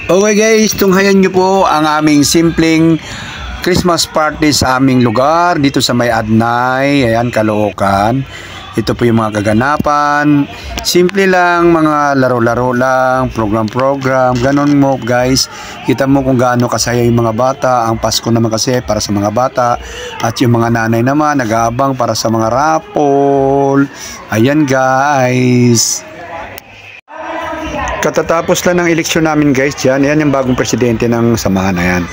Okay guys, tunghayan nyo po ang aming simpleng Christmas party sa aming lugar dito sa May Adnay, ayan, Caloocan. Ito po yung mga kaganapan. Simple lang, mga laro-laro lang, program-program, ganon mo guys. Kita mo kung gaano kasaya yung mga bata. Ang Pasko naman kasi para sa mga bata. At yung mga nanay naman, nag-aabang para sa mga raffle. Ayan guys. Katatapos lang ng eleksyon namin guys, yan yung bagong presidente ng samahan na yan,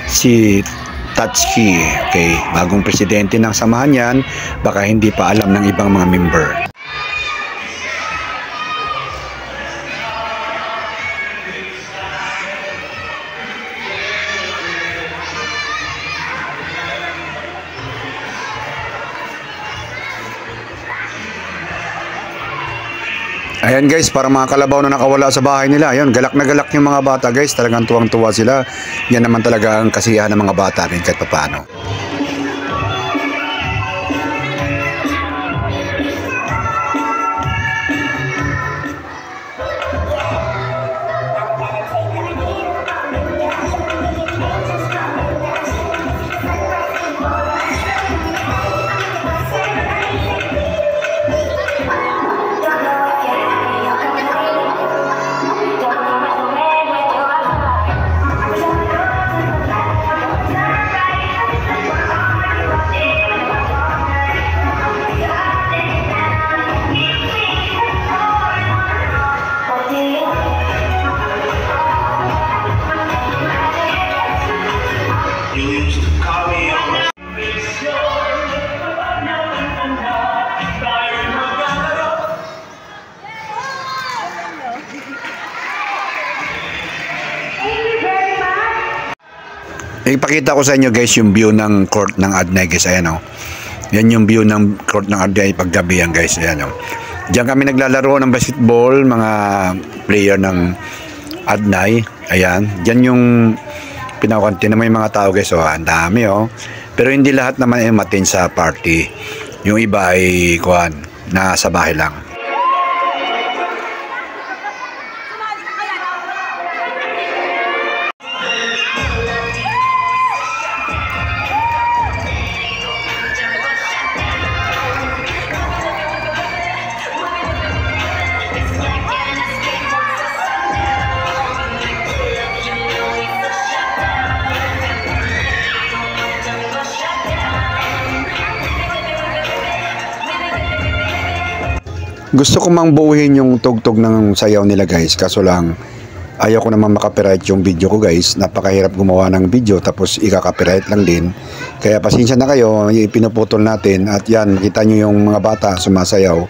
si Tatsuki. Okay, bagong presidente ng samahan yan, baka hindi pa alam ng ibang mga member. Ayan guys, para mga kalabaw na nakawala sa bahay nila. Ayun, galak na galak yung mga bata guys. Talagang tuwang-tuwa sila. Yan naman talaga ang kasiyahan ng mga bata rin kahit paano. Ipakita ko sa inyo guys yung view ng court ng Adnay guys. Ayan o. Yan yung view ng court ng Adnay paggabi yan guys. Ayan o. Diyan kami naglalaro ng basketball, mga player ng Adnay. Ayan. Diyan yung pinakantin naman yung mga tao guys. O, ang dami o. Pero hindi lahat naman ay matin sa party. Yung iba ay kuhan, nasa bahay lang. Gusto ko mang buuhin yung tugtog ng sayaw nila guys, kaso lang ayaw ko naman makapiright yung video ko guys. Napakahirap gumawa ng video tapos ika-copyright lang din. Kaya pasensya na kayo, pinuputol natin. At yan, kita nyo yung mga bata sumasayaw.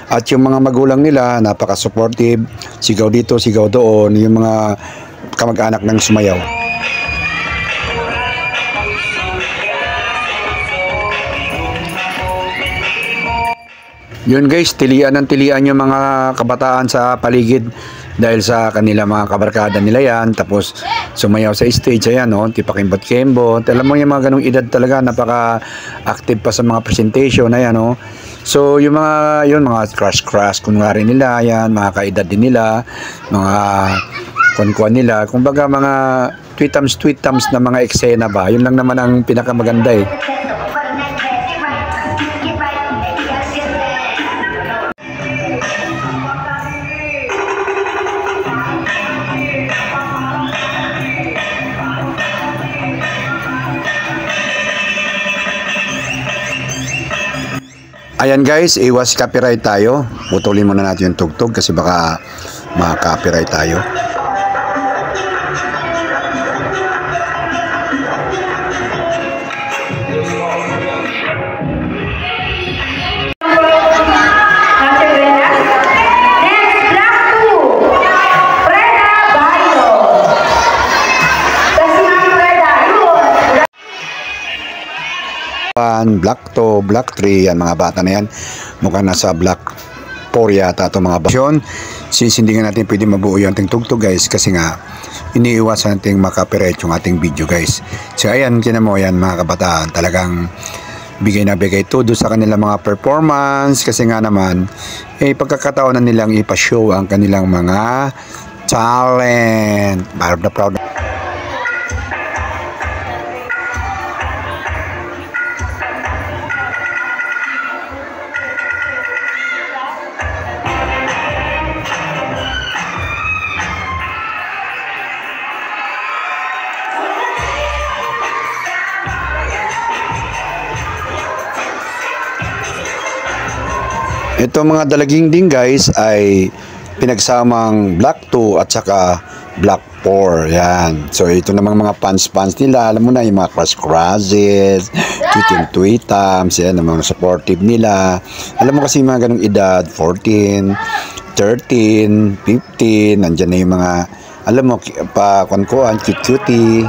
At yung mga magulang nila, napaka-supportive. Sigaw dito, sigaw doon. Yung mga kamag-anak ng sumayaw. Yun guys, tilian yung mga kabataan sa paligid dahil sa kanila mga kabarkada nila yan. Tapos sumayaw sa stage, ayan o, tipakimbot-kimbot. Alam mo yung mga ganong edad talaga, napaka-active pa sa mga presentation, ayan o. So yung mga crush kunwari nila, ayan, mga kaedad din nila, mga kuan nila. Kumbaga mga tweet thumbs na mga eksena ba, yun lang naman ang pinakamaganda eh. Ayan guys, iwas copyright tayo. Putulin muna natin yung tugtog kasi baka ma-copyright tayo. Black 2, Black 3, yan mga bata na yan. Mukhang nasa Black 4 yata ito mga bata. Since hindi nga natin pwede mabuo yung ating tugtog guys, kasi nga iniiwasan natin makapiright yung ating video guys. So ayan, tinan mo yan mga kabataan, talagang bigay na bigay todo sa kanilang mga performance, kasi nga naman pagkakataon na nilang ipashow ang kanilang mga talent. Proud na proud. Ito mga dalaging din guys ay pinagsamang Black 2 at saka Black 4. Yan. So ito namang mga pants nila. Alam mo na yung mga crushes, tweetams, yan, ang mga supportive nila. Alam mo kasi yung mga ganong edad, 14, 13, 15, nandyan na yung mga, alam mo, pa-kuan-kuan, cute-cutie.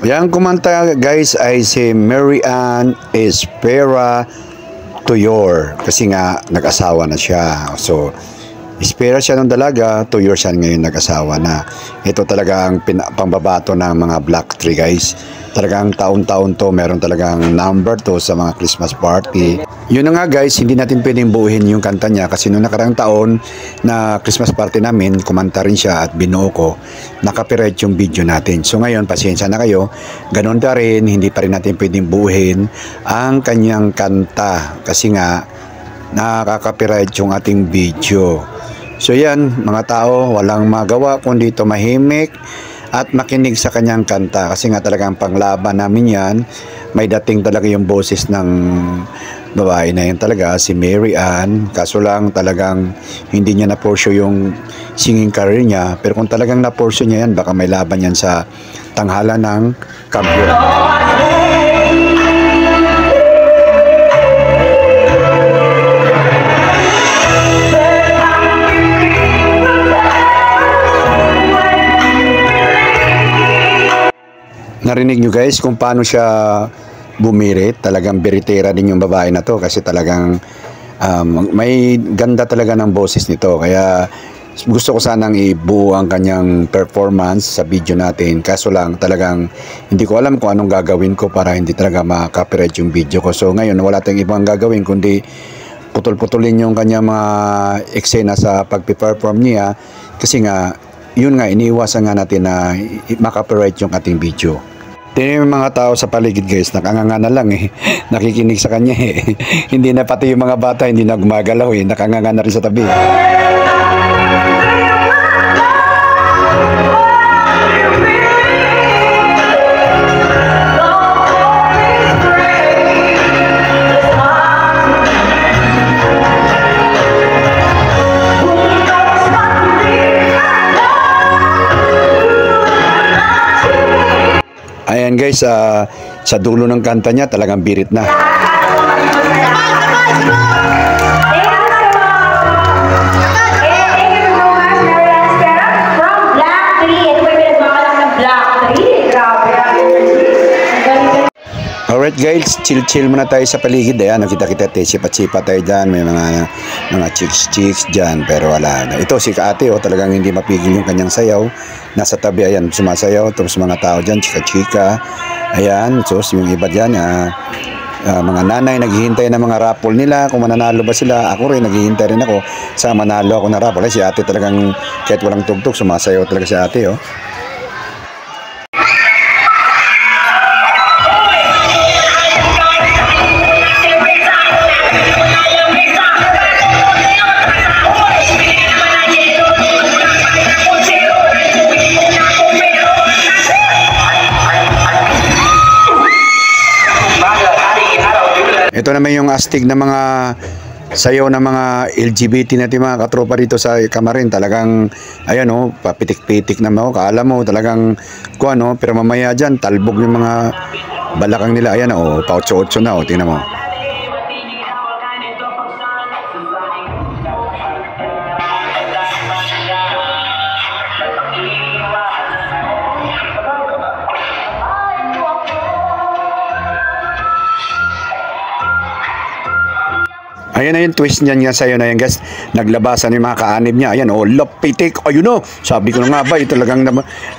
Yang kumanta guys ay si Mary Ann Espera Tuyor kasi nga nag-asawa na siya. So Espera siya ng dalaga, 2 years siya ngayon nag-asawa na. Ito talaga ang pambabato ng mga Black 3 guys. Talagang taon-taon to, meron talagang number to sa mga Christmas party. Yun na nga guys, hindi natin pwedeng buuhin yung kanta niya kasi noong nakarang taon na Christmas party namin, kumanta rin siya at binuo ko, nakapiright yung video natin. So ngayon, pasensya na kayo, ganun pa rin, hindi pa rin natin pwedeng buuhin ang kanyang kanta kasi nga nakaka-copyright yung ating video. So yan, mga tao, walang magawa kundi tumahimik at makinig sa kanyang kanta kasi nga talagang panglaban namin yan. May dating talaga yung boses ng babae na yun talaga, si Mary Ann. Kaso lang talagang hindi niya na-pursue yung singing career niya. Pero kung talagang na-pursue niya yan, baka may laban yan sa tanghala ng kampiyon. Narinig nyo guys kung paano siya bumirit. Talagang biritera din yung babae na to kasi talagang may ganda talaga ng boses nito. Kaya gusto ko sanang ibuo ang kanyang performance sa video natin. Kaso lang talagang hindi ko alam kung anong gagawin ko para hindi talaga ma-copyright yung video ko. So ngayon wala tayong ibang gagawin kundi putol-putulin yung kanyang mga eksena sa pag-perform niya. Kasi nga yun nga, iniiwasan nga natin na ma-copyright yung ating video. Tingnan yung mga tao sa paligid guys, nakanganga na lang eh. Nakikinig sa kanya eh. Hindi na pati yung mga bata, hindi na gumagalaw eh. Nakanganga na rin sa tabi. guys, sa dulo ng kanta niya talagang birit na. Alright guys, chill muna tayo sa paligid. Ayan, nakita-kita tayo, sipat-sipat tayo dyan. May mga chicks dyan, pero wala na. Ito si Ate, talagang hindi mapigil yung kanyang sayaw. Nasa tabi, ayan, sumasayaw. Tapos mga tao dyan, chika-chika. Ayan, so yung iba dyan, mga nanay naghihintay ng mga raffle nila, kung mananalo ba sila. Ako rin, naghihintay rin ako sa manalo ako na raffle. Si Ate talagang, kahit walang tugtog, sumasayaw talaga si Ate, Ito naman yung astig na mga sayaw ng mga LGBT natin mga katropa rito sa Kamarin. Talagang, ayan papitik-pitik na mo. Kaala mo talagang, pero mamaya dyan, talbog yung mga balakang nila. Ayan pa-8-8 na tingnan mo. Ayan na yung twist niyan nga sa'yo na yan guys. Naglabasan yung mga kaanib niya. Ayan lapitik. Ayun sabi ko na nga ba, talagang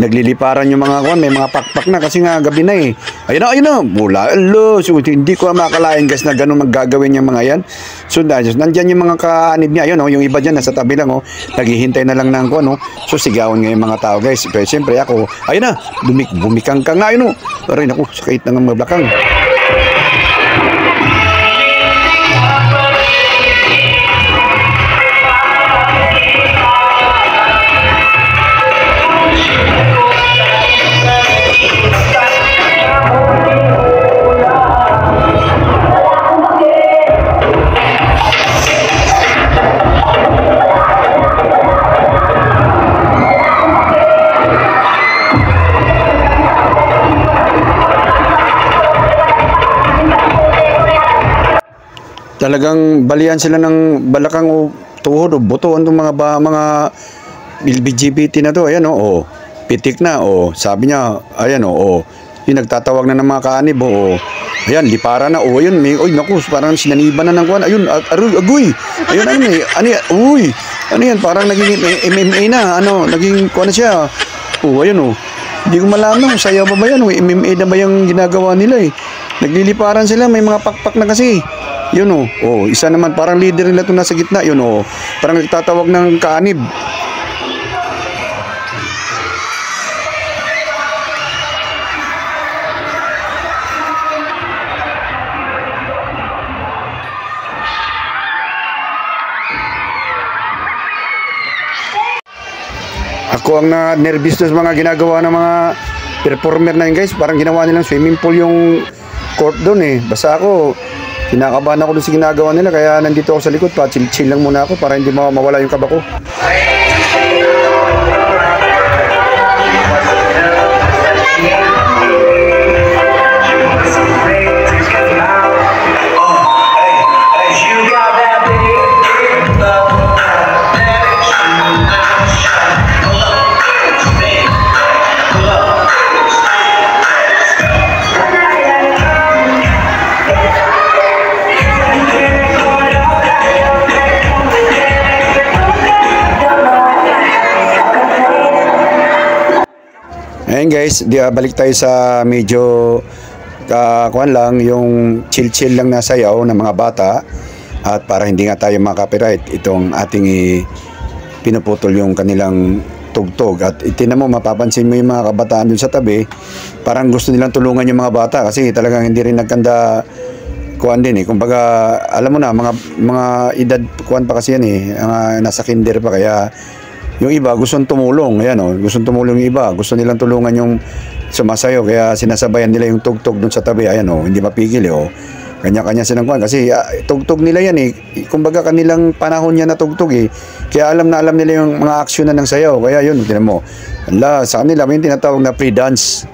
nagliliparan yung mga may mga pakpak na kasi nga gabi na Ayun na. Mula. So, hindi ko makalain guys na ganun maggagawin yung mga yan. So, nandyan yung mga kaanib niya. Ayun yung iba dyan nasa tabi lang naghihintay na lang ng So, sigawan nga yung mga tao guys. Pero siyempre ako, ayun na. Bumikang ka nga Aray naku, sakit na ng mablakang. Talagang balian sila ng balakang tuhod buto itong mga LGBT na to. Ayan pitik na sabi niya, ayan yung nagtatawag na ng mga kaanib ayan, lipara na ayun, naku, parang sinaniban na ng kuwan. Ayun, agoy. Ayun, ano yan, parang naging MMA na, naging kuwan na siya. Ayun hindi ko malaman, sayaw ba yan, MMA na ba yung ginagawa nila nagliliparan sila, may mga pakpak na kasi. Yun isa naman parang leader nila ito nasa gitna. Yun parang nagtatawag ng kaanib. Ako ang na-nervous sa mga ginagawa ng mga performer na yun guys. Parang ginawa nilang swimming pool yung court doon Basta ako kinakabahan ako doon sa ginagawa nila, kaya nandito ako sa likod pa, chill lang muna ako para hindi mawala yung kaba ko. Ayan guys, balik tayo sa medyo kuwan lang, yung chill lang na sayaw ng mga bata. At para hindi nga tayo makapiright, itong ating pinuputol yung kanilang tugtog. At itinan mo, mapapansin mo yung mga kabataan dun sa tabi, parang gusto nilang tulungan yung mga bata kasi talagang hindi rin nagkanda kuwan din kumbaga, alam mo na, mga edad kuwan pa kasi yan nasa kinder pa, kaya yung iba gustong tumulong. Ayan gustong tumulong yung iba, gusto nilang tulungan yung sumasayo, kaya sinasabayan nila yung tugtog dun sa tabi. Ayan hindi mapigil kanya-kanya silang kuwan kasi tugtog nila yan kumbaga kanilang panahon yan na tugtog kaya alam nila yung mga aksyon na ng sayaw. Kaya yun, tinan mo, sa kanila may tinatawag na pre-dance.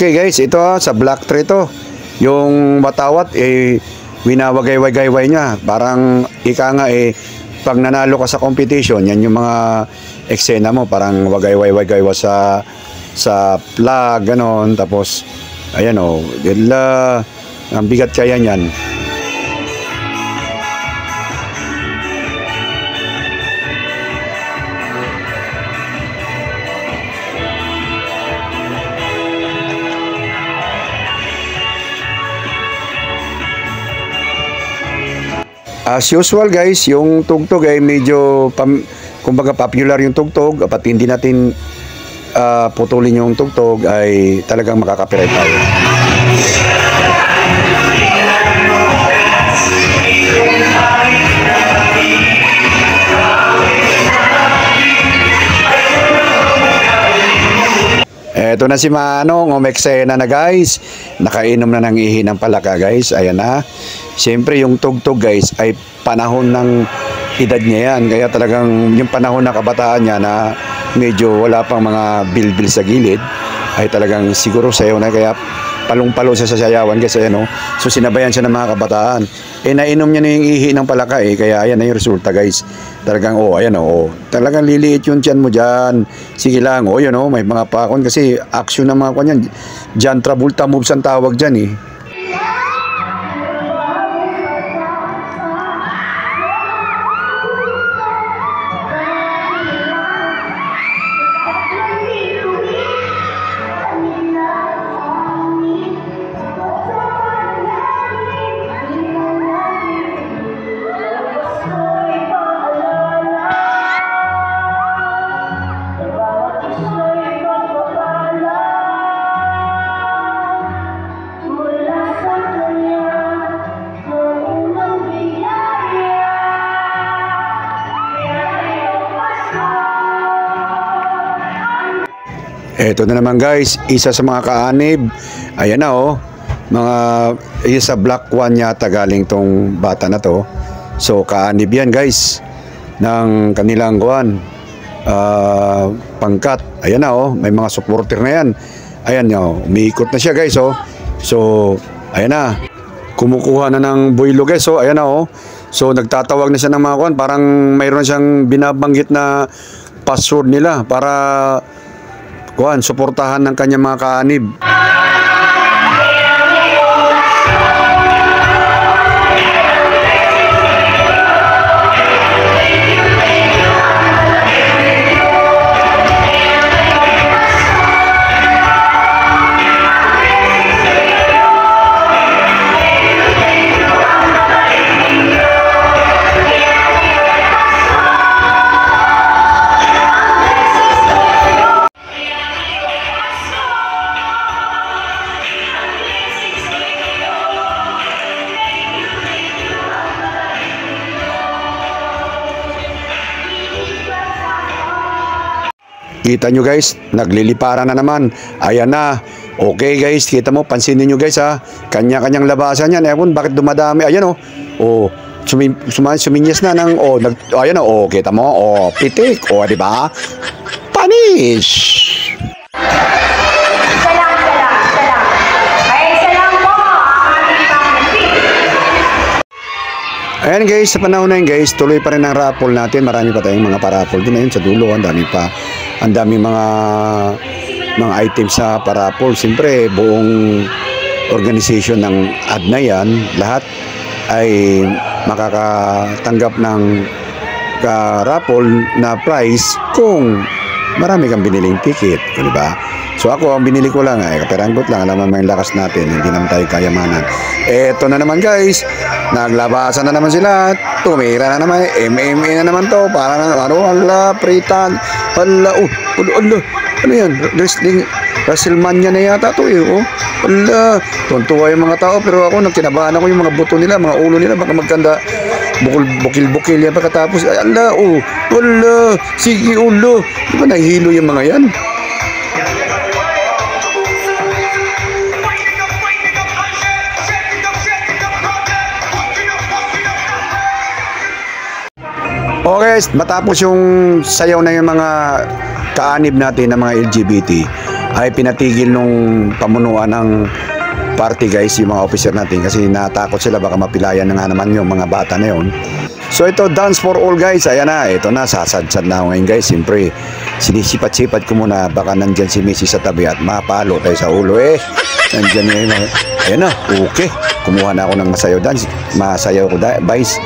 Okay guys, ito sa black tree to. Yung watawat winawagay-wagayway niya. Parang ika nga pag nanalo ka sa competition, yan yung mga eksena mo, parang wagay-wagayway sa flag, ganon. Tapos ayan ang bigat kaya niyan. As usual guys, yung tugtog ay medyo kumbaga popular yung tugtog, at hindi natin putulin yung tugtog ay talagang makaka-copyright tayo. Eto na si Manong, umeksena na guys. Nakainom na ng ihi ng palaka guys. Ayan na. Siyempre yung tugtog guys ay panahon ng edad niya yan. Kaya talagang yung panahon ng kabataan niya na medyo wala pang mga bilbil sa gilid ay talagang siguro sayaw na. Kaya palong-palo sa sayawan guys. Ayan, so sinabayan siya ng mga kabataan. Nainom niya na yung ihi ng palaka kaya ayan na yung resulta guys. Talagang ayan talagang liliit yung tiyan mo dyan. Sige lang, yun may mga pakon kasi action ng mga kanyan. John Travolta moves ang tawag dyan Eto na naman guys, isa sa mga kaanib. Ayan na isa Black One yata galing tong bata na to. So kaanib yan guys ng kanilang pangkat. Ayan na may mga supporter na yan. Ayan umiikot na siya guys So ayan na, kumukuha na ng buwilo guys. So ayan na so nagtatawag na siya ng mga parang mayroon siyang binabanggit na password nila para suportahan ng kanyang mga kaanib. Kita nyo guys, nagliliparan na naman. Ayan na. Okay guys, kita mo, pansinin nyo guys kanya-kanyang labasan yan. Ewan, bakit dumadami? Ayan suminyas na ng ayan kita mo, pitik, di ba? Punish! Ayan guys, sa panahon na yun guys, tuloy pa rin ang raffle natin. Marami pa tayong mga paraffle din. Ayun sa dulo, ang dami mga items sa paraffle. Siyempre, buong organization ng ADNA yan, lahat ay makakatanggap ng raffle na prize kung marami kang biniling ticket, di ba? So ako, ang binili ko lang kaperanggot lang, alam mo yung lakas natin, hindi naman tayo kayamanan. Eto na naman guys, naglabasan na naman sila, tumira na naman, MMA na naman to, para pritan, ano yan, wrestling, WrestleMania na yata to tuntua yung mga tao, pero ako, nagkinabahan ako yung mga buto nila, mga ulo nila, baka magkanda, bukil-bukil yan, pagkatapos, sige ulo, di ba nahihilo yung mga yan? Okay, matapos yung sayaw na yung mga kaanib natin ng mga LGBT, ay pinatigil nung pamunuan ng party guys, yung mga officer natin, kasi natakot sila baka mapilayan na nga naman yung mga bata na yun. So ito, dance for all guys, ayan na, ito na, sasadsad na ako ngayon guys. Siyempre, sinisipat-sipat ko muna, baka nandyan si Mrs. sa tabi at mapalo tayo sa ulo nandyan na yun, ayan na, okay, kumuha na ako ng masayaw dance, masayaw ko guys.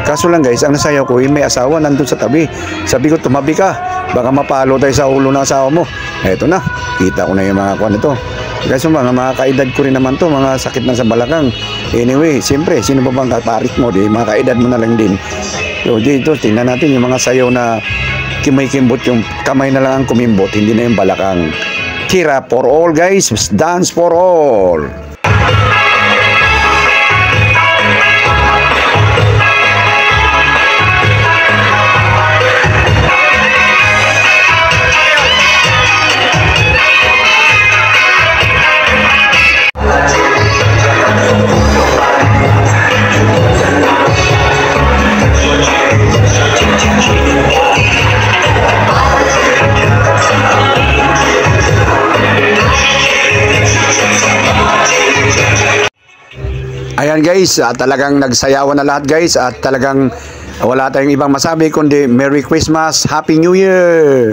Kaso lang guys, ang nasayaw ko, may asawa nandun sa tabi, sabi ko tumabi ka, baka mapalo tayo sa ulo ng asawa mo. Eto na, kita ko na yung mga kuwan ito. Kasi mga kaedad ko rin naman to, mga sakit na sa balakang. Anyway, siyempre, sino ba bang kaparit mo? Di, mga kaedad mo na lang din. So, dito, tingnan natin yung mga sayaw na kimay-kimbot, yung kamay na lang ang kumimbot, hindi na yung balakang. Kira for all guys, dance for all. Ayan guys, talagang nagsayawan na lahat guys, at talagang wala tayong ibang masabi kundi Merry Christmas, Happy New Year!